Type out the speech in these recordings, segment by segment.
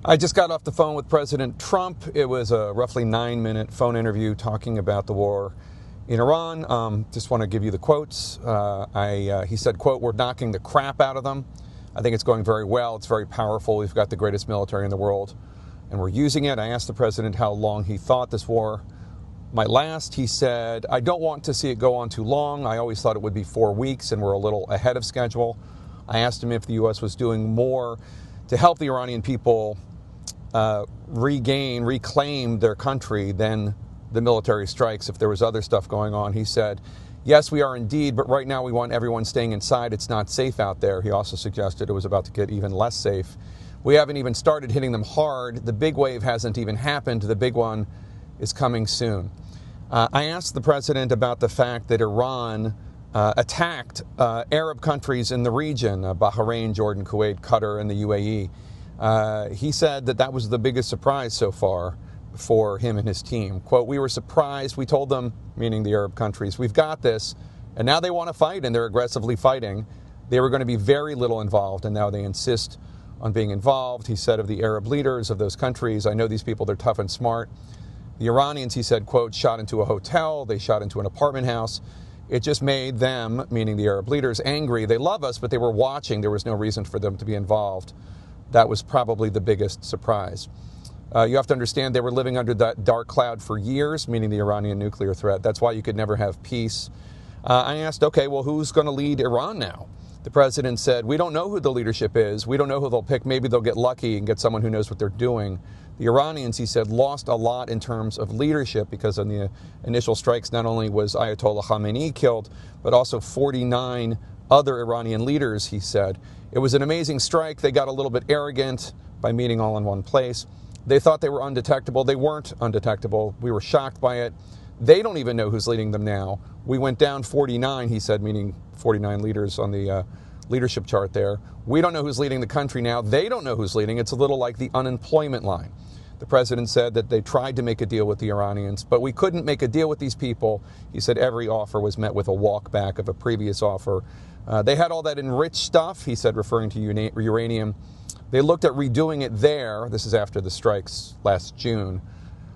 I just got off the phone with President Trump. It was a roughly 9-minute phone interview talking about the war in Iran. Just want to give you the quotes. He said, quote, "We're knocking the crap out of them. I think it's going very well. It's very powerful. We've got the greatest military in the world, and we're using it." I asked the president how long he thought this war might last. He said, "I don't want to see it go on too long. I always thought it would be 4 weeks, and we're a little ahead of schedule." I asked him if the U.S. was doing more to help the Iranian people reclaim their country than the military strikes, if there was other stuff going on. He said, "Yes, we are indeed, but right now we want everyone staying inside. It's not safe out there." He also suggested it was about to get even less safe. "We haven't even started hitting them hard. The big wave hasn't even happened. The big one is coming soon." I asked the president about the fact that Iran attacked Arab countries in the region, Bahrain, Jordan, Kuwait, Qatar, and the UAE. He said that that was the biggest surprise so far for him and his team. Quote, "We were surprised. We told them," meaning the Arab countries, "we've got this." And now they want to fight, and they're aggressively fighting. They were going to be very little involved, and now they insist on being involved. He said of the Arab leaders of those countries, "I know these people, they're tough and smart." The Iranians, he said, quote, "shot into a hotel. They shot into an apartment house. It just made them," meaning the Arab leaders, "angry. They love us, but they were watching. There was no reason for them to be involved." That was probably the biggest surprise. You have to understand they were living under that dark cloud for years, meaning the Iranian nuclear threat. That's why you could never have peace. I asked, okay, well, who's going to lead Iran now? The president said, "We don't know who the leadership is. We don't know who they'll pick. Maybe they'll get lucky and get someone who knows what they're doing." The Iranians, he said, lost a lot in terms of leadership because in the initial strikes, not only was Ayatollah Khamenei killed, but also 49 other Iranian leaders, he said. It was an amazing strike. They got a little bit arrogant by meeting all in one place. They thought they were undetectable. They weren't undetectable. We were shocked by it. They don't even know who's leading them now. We went down 49, he said, meaning 49 leaders on the leadership chart there. We don't know who's leading the country now. They don't know who's leading. It's a little like the unemployment line. The president said that they tried to make a deal with the Iranians, but we couldn't make a deal with these people. He said every offer was met with a walk back of a previous offer. They had all that enriched stuff, he said, referring to uranium. They looked at redoing it there. This is after the strikes last June.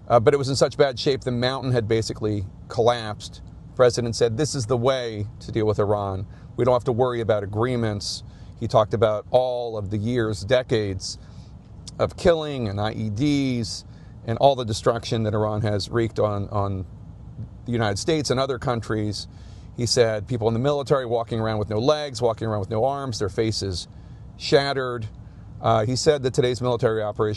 But it was in such bad shape, the mountain had basically collapsed. The president said, "This is the way to deal with Iran. We don't have to worry about agreements." He talked about all of the years, decades of killing and IEDs and all the destruction that Iran has wreaked on the United States and other countries. He said people in the military walking around with no legs, walking around with no arms, their faces shattered. He said that today's military operation